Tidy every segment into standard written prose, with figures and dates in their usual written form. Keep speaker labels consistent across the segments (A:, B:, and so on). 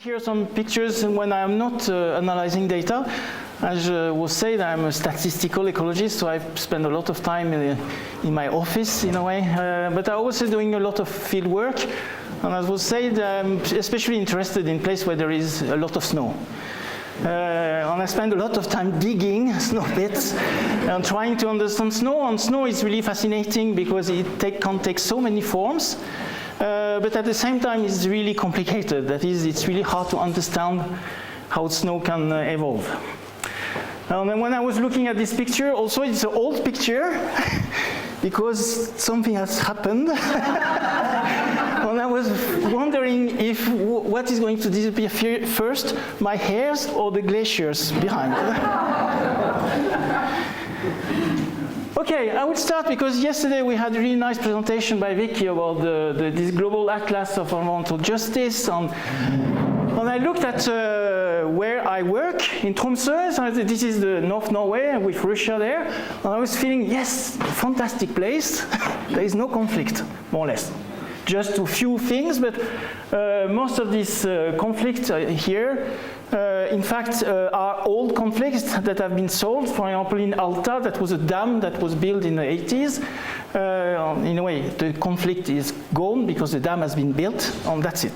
A: Here are some pictures when I'm not analyzing data. As was said, I'm a statistical ecologist, so I spend a lot of time in my office in a way. But I'm also doing a lot of field work. And as was said, I'm especially interested in places where there is a lot of snow. And I spend a lot of time digging snow pits and trying to understand snow. And snow is really fascinating because it can take so many forms. But at the same time, it's really complicated. That is, it's really hard to understand how snow can evolve. And then when I was looking at this picture, also it's an old picture because something has happened. And I was wondering if what is going to disappear first, my hairs or the glaciers behind. Okay, I will start because yesterday we had a really nice presentation by Vicky about this global atlas of environmental justice. And I looked at where I work in Tromsø. So this is the North Norway with Russia there. And I was feeling, yes, fantastic place. There is no conflict, more or less. Just a few things, but most of this conflict here in fact, are old conflicts that have been solved. For example, in Alta, that was a dam that was built in the 80s. In a way, the conflict is gone because the dam has been built, and that's it.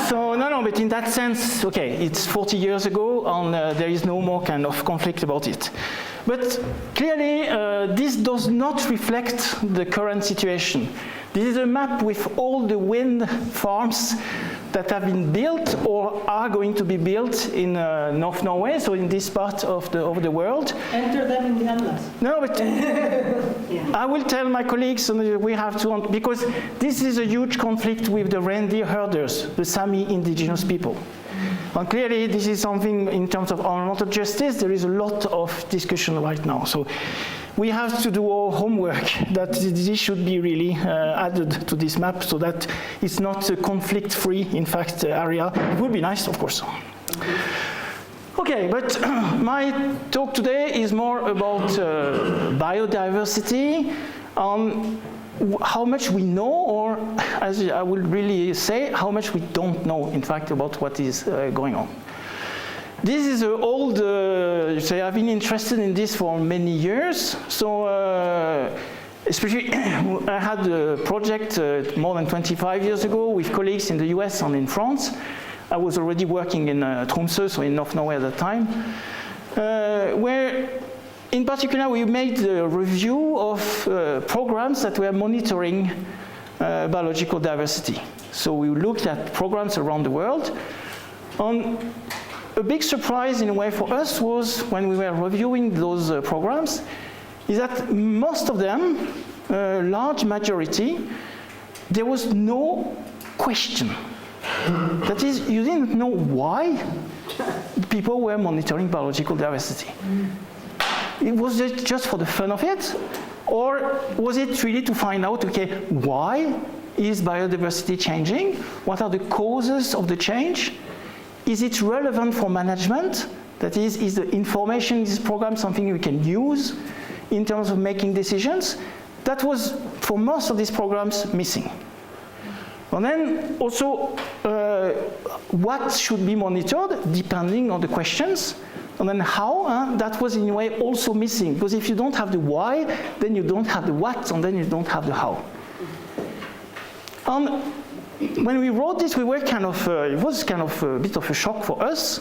A: So, no, but in that sense, okay, it's 40 years ago, and there is no more kind of conflict about it. But clearly, this does not reflect the current situation. This is a map with all the wind farms that have been built or are going to be built in North Norway, so in this part of the world.
B: Enter them in the atlas.
A: No, but yeah. I will tell my colleagues, and we have to, because this is a huge conflict with the reindeer herders, the Sami indigenous people. And clearly, this is something in terms of environmental justice, there is a lot of discussion right now. So we have to do our homework that this should be really added to this map so that it's not a conflict-free, in fact, area. It would be nice, of course. Okay, but my talk today is more about biodiversity, how much we know, or as I would really say, how much we don't know, in fact, about what is going on. This is an old, I've been interested in this for many years. So, especially, I had a project more than 25 years ago with colleagues in the US and in France. I was already working in Tromsø, so in North Norway at that time, where in particular we made a review of programs that were monitoring biological diversity. So we looked at programs around the world. A big surprise in a way for us was when we were reviewing those programs is that most of them, large majority, there was no question. That is, you didn't know why people were monitoring biological diversity. Was it just for the fun of it? Or was it really to find out, okay, why is biodiversity changing? What are the causes of the change? Is it relevant for management? That is the information in this program something we can use in terms of making decisions? That was, for most of these programs, missing. And then also, what should be monitored depending on the questions? And then how, that was in a way also missing. Because if you don't have the why, then you don't have the what, and then you don't have the how. When we wrote this, we were kind of, it was kind of a bit of a shock for us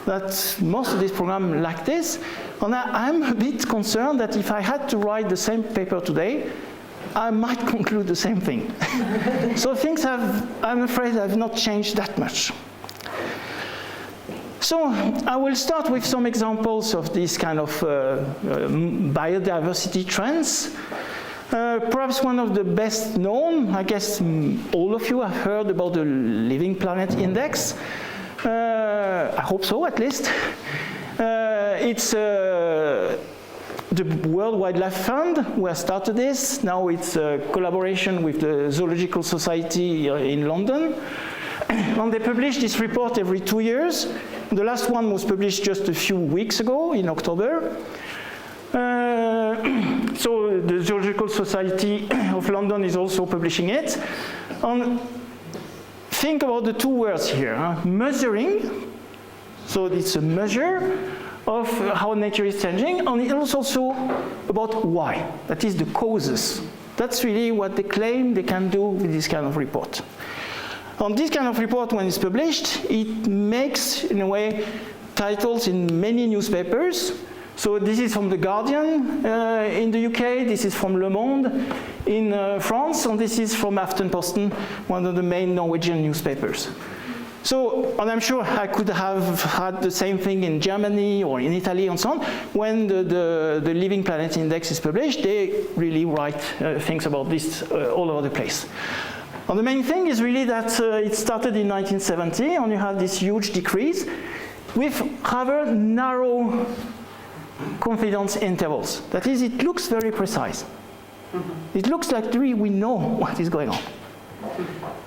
A: that most of this program lacked this. And I'm a bit concerned that if I had to write the same paper today, I might conclude the same thing. So things I'm afraid, have not changed that much. So I will start with some examples of these kind of biodiversity trends. Perhaps one of the best known, I guess all of you have heard about the Living Planet Index. I hope so, at least. It's the World Wildlife Fund who has started this. Now it's a collaboration with the Zoological Society in London. And they publish this report every 2 years. The last one was published just a few weeks ago in October. So the Zoological Society of London is also publishing it. think about the two words here, measuring. So it's a measure of how nature is changing, and it's also about why. That is the causes. That's really what they claim they can do with this kind of report. On this kind of report, when it's published, it makes, in a way, titles in many newspapers. So this is from The Guardian in the UK, this is from Le Monde in France, and this is from Aftenposten, one of the main Norwegian newspapers. So, and I'm sure I could have had the same thing in Germany or in Italy and so on. When the Living Planet Index is published, they really write things about this all over the place. And the main thing is really that it started in 1970, and you have this huge decrease with rather narrow confidence intervals. That is, it looks very precise. It looks like we know what is going on.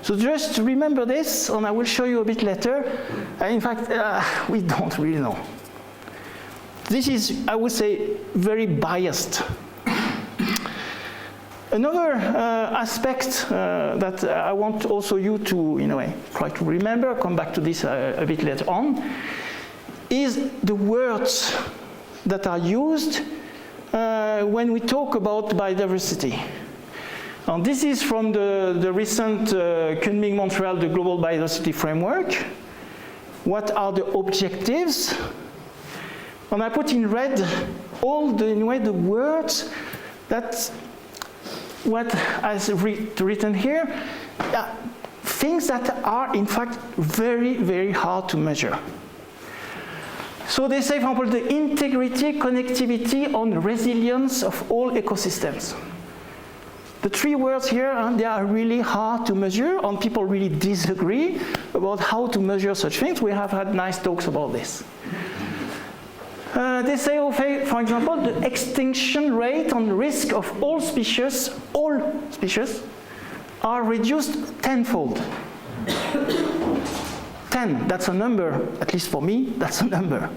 A: So just remember this, and I will show you a bit later. In fact, we don't really know. This is, I would say, very biased. Another aspect that I want also you to, in a way, try to remember, come back to this a bit later on, is the words that are used when we talk about biodiversity. And this is from the recent Kunming-Montreal, the Global Biodiversity Framework. What are the objectives? And I put in red all the, in a way, the words that what is written here, things that are in fact very, very hard to measure. So they say, for example, the integrity, connectivity, and resilience of all ecosystems. The three words here, they are really hard to measure, and people really disagree about how to measure such things. We have had nice talks about this. They say, for example, the extinction rate and risk of all species, are reduced tenfold. 10, that's a number, at least for me, that's a number.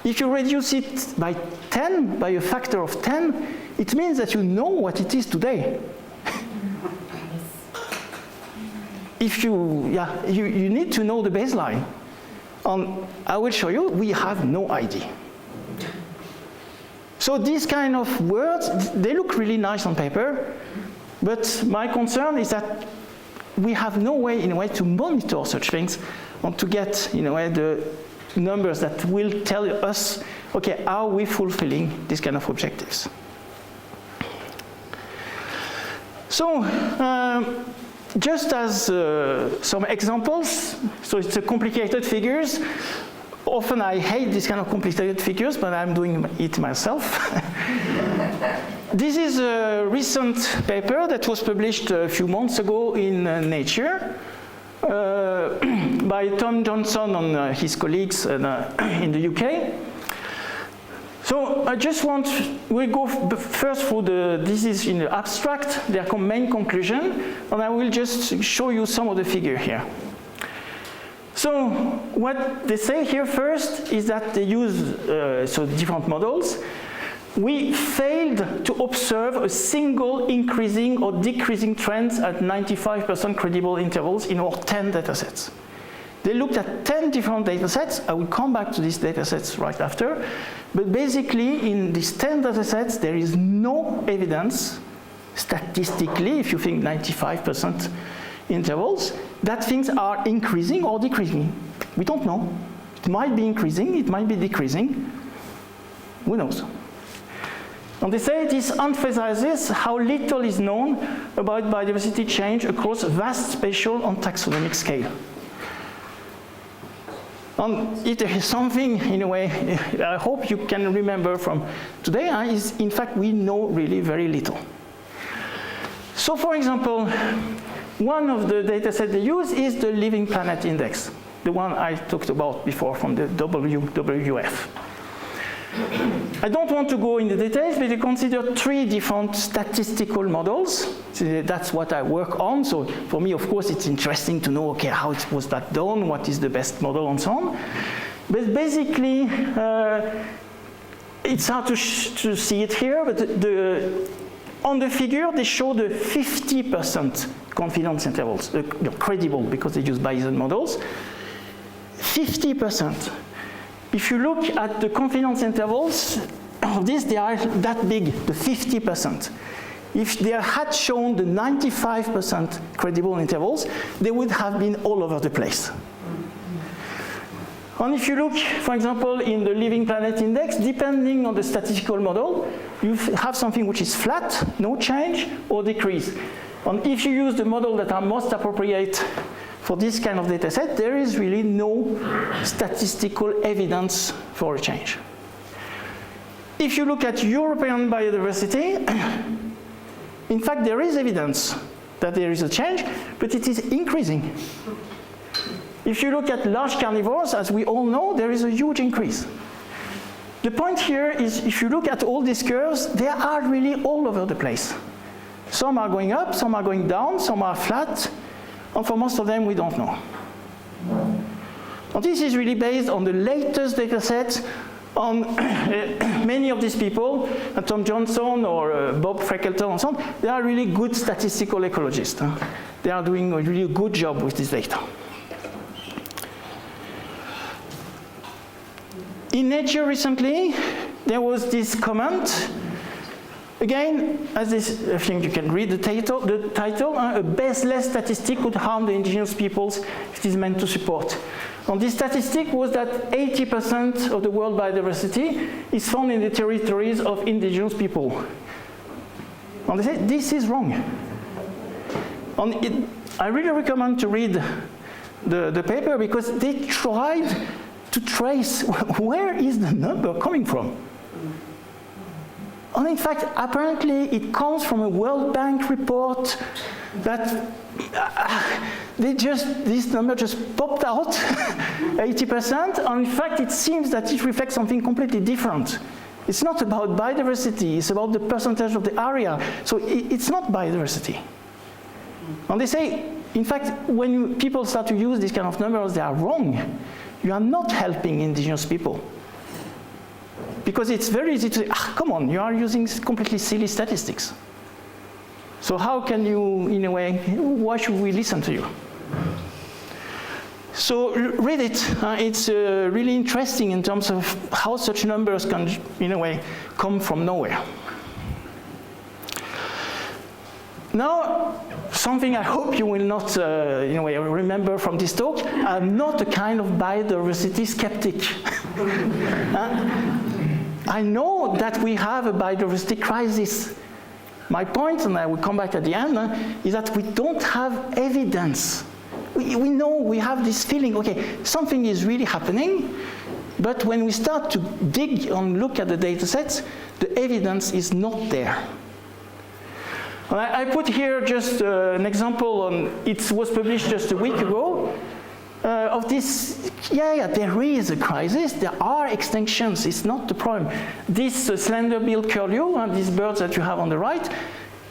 A: If you reduce it by 10, by a factor of 10, it means that you know what it is today. If you need to know the baseline. I will show you, we have no idea. So these kind of words, they look really nice on paper, but my concern is that we have no way, in a way, to monitor such things and to get, in a way, the numbers that will tell us, okay, are we fulfilling these kind of objectives? So, just as some examples, so it's complicated figures. Often I hate this kind of complicated figures, but I'm doing it myself. This is a recent paper that was published a few months ago in Nature by Tom Johnson and his colleagues in the UK. So I just we'll go first through this is in the abstract, their main conclusion, and I will just show you some of the figure here. So what they say here first is that they use different models. We failed to observe a single increasing or decreasing trends at 95% credible intervals in our 10 datasets. They looked at 10 different datasets. I will come back to these datasets right after. But basically, in these 10 datasets, there is no evidence, statistically, if you think 95% intervals, that things are increasing or decreasing. We don't know. It might be increasing, it might be decreasing. Who knows? And they say this emphasizes how little is known about biodiversity change across a vast spatial and taxonomic scale. And if there is something, in a way, I hope you can remember from today, is in fact we know really very little. So for example, one of the data sets they use is the Living Planet Index, the one I talked about before from the WWF. I don't want to go into the details, but you consider 3 different statistical models. So that's what I work on. So for me, of course, it's interesting to know, okay, how was that done? What is the best model and so on? But basically, it's hard to see it here, but On the figure, they show the 50% confidence intervals, credible because they use Bayesian models. 50%. If you look at the confidence intervals of this, they are that big, the 50%. If they had shown the 95% credible intervals, they would have been all over the place. And if you look, for example, in the Living Planet Index, depending on the statistical model, you have something which is flat, no change, or decrease. And if you use the model that are most appropriate for this kind of data set, there is really no statistical evidence for a change. If you look at European biodiversity, in fact, there is evidence that there is a change, but it is increasing. If you look at large carnivores, as we all know, there is a huge increase. The point here is, if you look at all these curves, they are really all over the place. Some are going up, some are going down, some are flat, and for most of them, we don't know. And this is really based on the latest data set on many of these people, Tom Johnson or Bob Freckleton and so on. They are really good statistical ecologists. They are doing a really good job with this data. In Nature recently, there was this comment. Again, as this, I think you can read the title, a baseless statistic could harm the indigenous peoples it is meant to support. And this statistic was that 80% of the world biodiversity is found in the territories of indigenous people. And they say, this is wrong. And I really recommend to read the paper because they tried to trace where is the number coming from. And in fact, apparently it comes from a World Bank report that this number just popped out, 80%, and in fact it seems that it reflects something completely different. It's not about biodiversity, it's about the percentage of the area, so it's not biodiversity. And they say, in fact, when people start to use these kind of numbers, they are wrong. You are not helping indigenous people. Because it's very easy to say, come on, you are using completely silly statistics. So how can you, in a way, why should we listen to you? So read it. It's really interesting in terms of how such numbers can, in a way, come from nowhere. Now, something I hope you will not, in a way, remember from this talk, I'm not a kind of biodiversity skeptic. I know that we have a biodiversity crisis. My point, and I will come back at the end, is that we don't have evidence. We know, we have this feeling, okay, something is really happening, but when we start to dig and look at the data sets, the evidence is not there. I put here just an example on, it was published just a week ago, of this, there is a crisis, there are extinctions, it's not the problem. This slender-billed curlew, and these birds that you have on the right,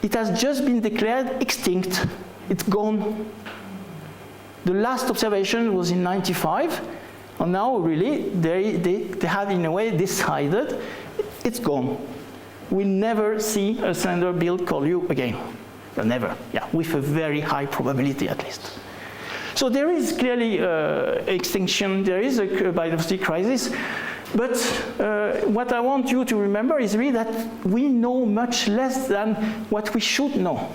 A: it has just been declared extinct, it's gone. The last observation was in '95, and now really they have in a way decided it's gone. We'll never see a slender-billed curlew again. Well, never, with a very high probability at least. So there is clearly extinction, there is a biodiversity crisis, but what I want you to remember is really that we know much less than what we should know.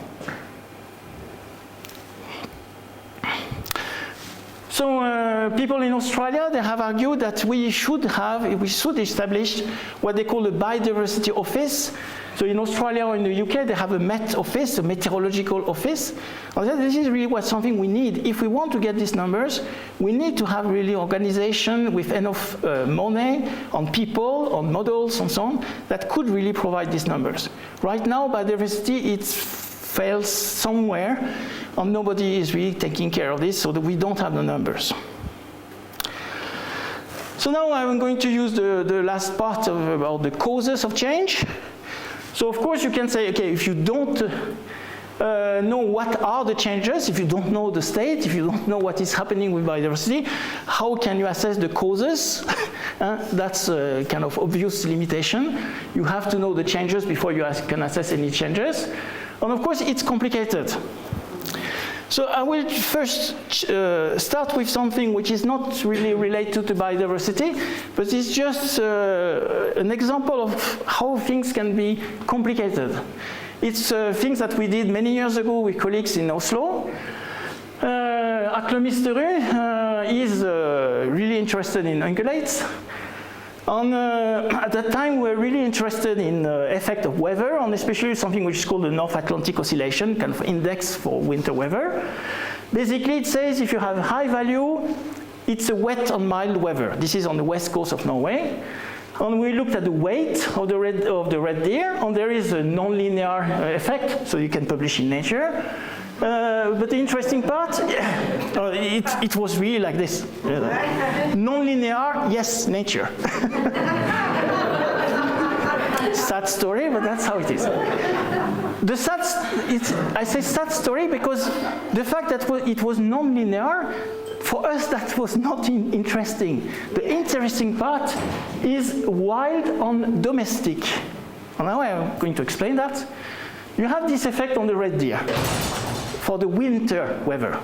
A: So people in Australia, they have argued that we should establish what they call a biodiversity office. So in Australia or in the UK, they have a Met office, a meteorological office. And this is really something we need. If we want to get these numbers, we need to have really organization with enough money on people, on models and so on, that could really provide these numbers. Right now, biodiversity, it fails somewhere, and nobody is really taking care of this, so that we don't have the numbers. So now I'm going to use the last part about the causes of change. So of course you can say, okay, if you don't know what are the changes. If you don't know the state, if you don't know what is happening with biodiversity, how can you assess the causes? That's a kind of obvious limitation. You have to know the changes before you can assess any changes. And of course, it's complicated. So I will first start with something which is not really related to biodiversity, but it's just an example of how things can be complicated. It's things that we did many years ago with colleagues in Oslo. Atle Misterud is really interested in ungulates. And at that time, we were really interested in the effect of weather, and especially something which is called the North Atlantic Oscillation, kind of index for winter weather. Basically, it says if you have a high value, it's a wet and mild weather. This is on the west coast of Norway. And we looked at the weight of the red deer, and there is a non-linear effect, so you can publish in Nature. But the interesting part, it was really like this. Non-linear, yes, Nature. Sad story, but that's how it is. I say sad story because the fact that it was non-linear, for us that was not interesting. The interesting part is wild and domestic. And now I'm going to explain that. You have this effect on the red deer for the winter weather.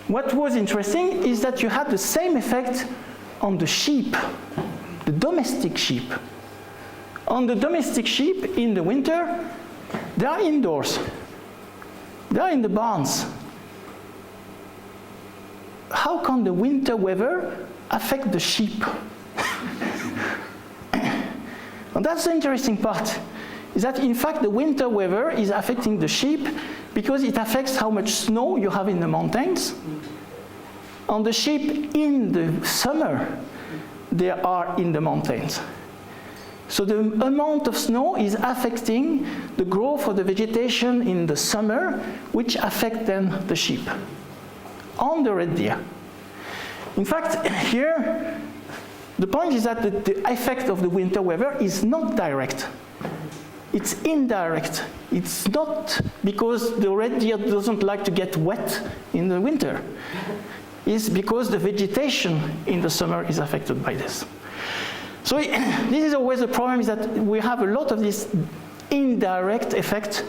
A: What was interesting is that you had the same effect on the sheep, the domestic sheep. On the domestic sheep in the winter, they are indoors. They are in the barns. How can the winter weather affect the sheep? And that's the interesting part, is that in fact the winter weather is affecting the sheep because it affects how much snow you have in the mountains. And the sheep in the summer, they are in the mountains. So the amount of snow is affecting the growth of the vegetation in the summer, which affect then the sheep on the red deer. In fact, here, the point is that the effect of the winter weather is not direct. It's indirect. It's not because the red deer doesn't like to get wet in the winter. It's because the vegetation in the summer is affected by this. So this is always a problem, is that we have a lot of this indirect effect,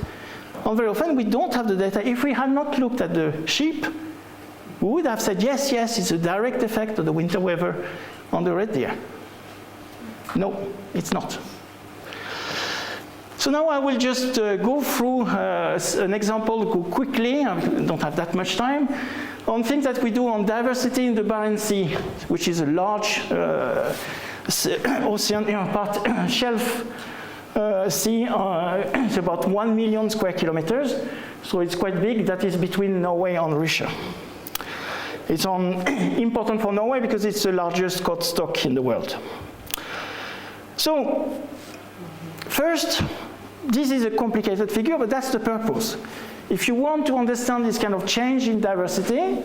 A: and very often we don't have the data. If we had not looked at the sheep, we would have said, yes, it's a direct effect of the winter weather on the red deer. No, it's not. So now I will just go through an example, go quickly, I don't have that much time, on things that we do on diversity in the Barents Sea, which is a large ocean, shelf sea. It's about 1 million square kilometers, so it's quite big. That is between Norway and Russia. It's important for Norway because it's the largest cod stock in the world. So, first, this is a complicated figure, but that's the purpose. If you want to understand this kind of change in diversity,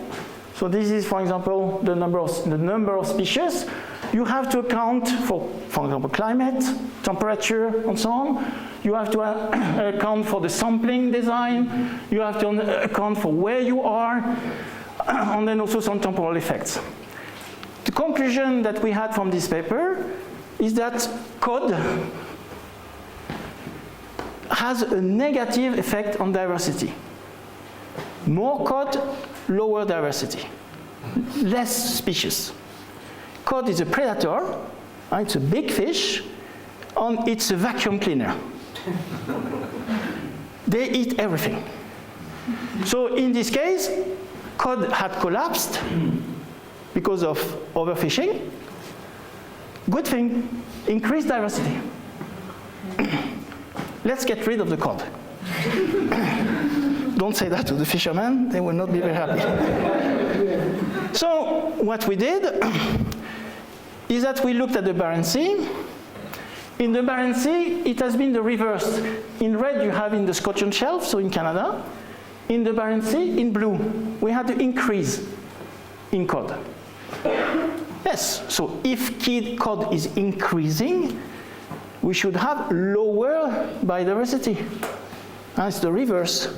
A: so this is, for example, the number of species, you have to account for example, climate, temperature, and so on. You have to account for the sampling design. You have to account for where you are, and then also some temporal effects. The conclusion that we had from this paper is that cod has a negative effect on diversity. More cod, lower diversity, less species. Cod is a predator, it's a big fish, and it's a vacuum cleaner. They eat everything. So in this case, cod had collapsed because of overfishing. Good thing, increased diversity. Let's get rid of the cod. Don't say that to the fishermen, they will not be very happy. So what we did is that we looked at the Barents Sea. In the Barents Sea, it has been the reverse. In red, you have in the Scotian Shelf, so in Canada. In the Barents Sea, in blue, we had to increase in cod. Yes, so if cod is increasing, we should have lower biodiversity. And it's the reverse.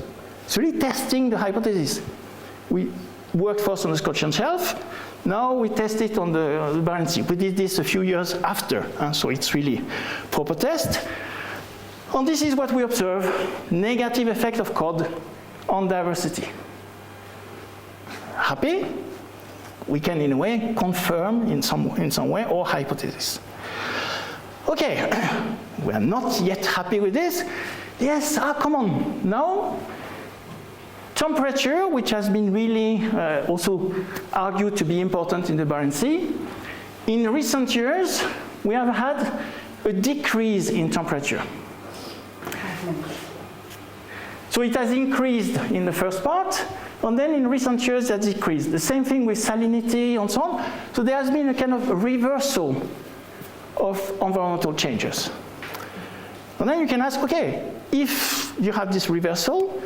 A: It's really testing the hypothesis. We worked first on the Scotian Shelf. Now we test it on the Barents Sea. We did this a few years after, so it's really proper test. And this is what we observe, negative effect of cod on diversity. Happy? We can, in a way, confirm in some way our hypothesis. Okay, we are not yet happy with this. Yes, come on. Now, temperature, which has been really also argued to be important in the Barents Sea. In recent years, we have had a decrease in temperature. So it has increased in the first part, and then in recent years it has decreased. The same thing with salinity and so on. So there has been a kind of reversal of environmental changes. And then you can ask, okay, if you have this reversal,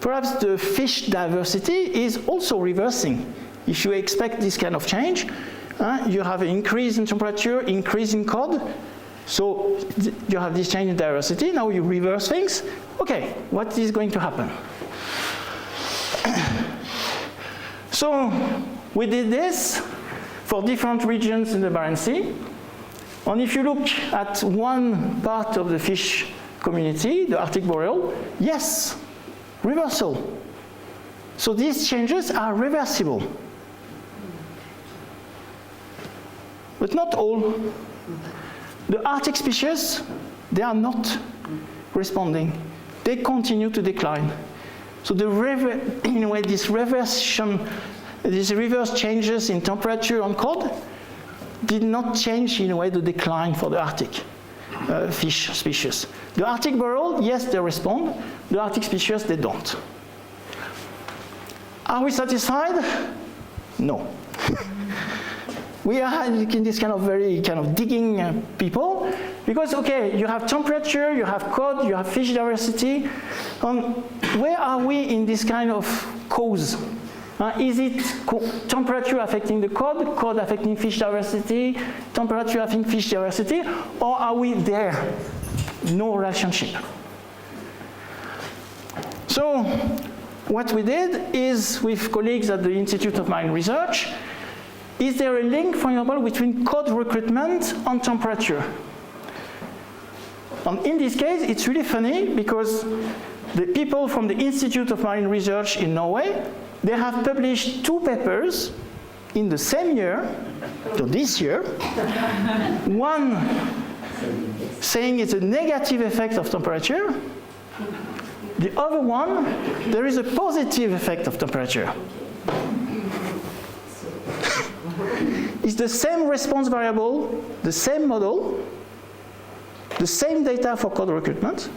A: perhaps the fish diversity is also reversing. If you expect this kind of change, you have an increase in temperature, increase in cod, so you have this change in diversity. Now you reverse things. Okay, what is going to happen? So we did this for different regions in the Barents Sea. And if you look at one part of the fish community, the Arctic boreal, yes, reversal. So these changes are reversible. But not all. The Arctic species, they are not responding. They continue to decline. So in a way, this reverse changes in temperature on cod did not change in a way the decline for the Arctic fish species. The Arctic boreal, yes, they respond. The Arctic species, they don't. Are we satisfied? No. We are in this kind of very digging people, because okay, you have temperature, you have cod, you have fish diversity. Where are we in this kind of cause? Is it temperature affecting the cod, cod affecting fish diversity, temperature affecting fish diversity, or are we there? No relationship. So what we did is, with colleagues at the Institute of Marine Research, is there a link, for example, between cod recruitment and temperature? And in this case, it's really funny because the people from the Institute of Marine Research in Norway, they have published 2 papers in the same year, so this year. One saying it's a negative effect of temperature. The other one, there is a positive effect of temperature. It's the same response variable, the same model, the same data for cod recruitment.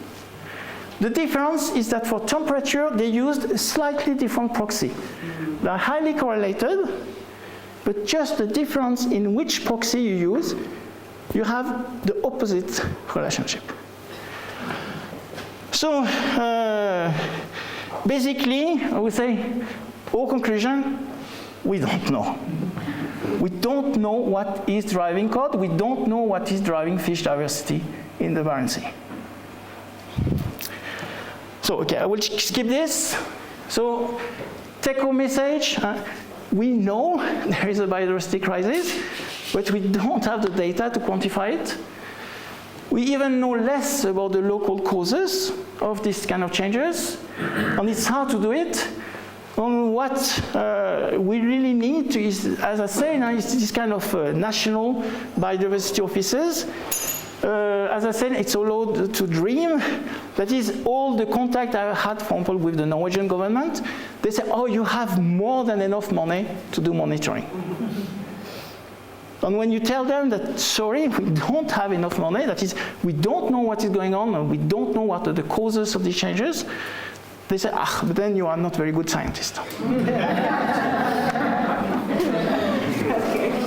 A: The difference is that for temperature, they used a slightly different proxy. They are highly correlated, but just the difference in which proxy you use, you have the opposite relationship. So basically, I would say, our conclusion, we don't know. We don't know what is driving cod. We don't know what is driving fish diversity in the Barents Sea. So, okay, I will skip this. So, take-home message. We know there is a biodiversity crisis, but we don't have the data to quantify it. We even know less about the local causes of these kind of changes, and it's hard to do it. And what we really need to is, as I say, now is this kind of national biodiversity offices. As I said, it's allowed to dream. That is, all the contact I had, for example, with the Norwegian government, they say, oh, you have more than enough money to do monitoring. And when you tell them that, sorry, we don't have enough money, that is, we don't know what is going on, and we don't know what are the causes of these changes, they say, but then you are not very good scientist.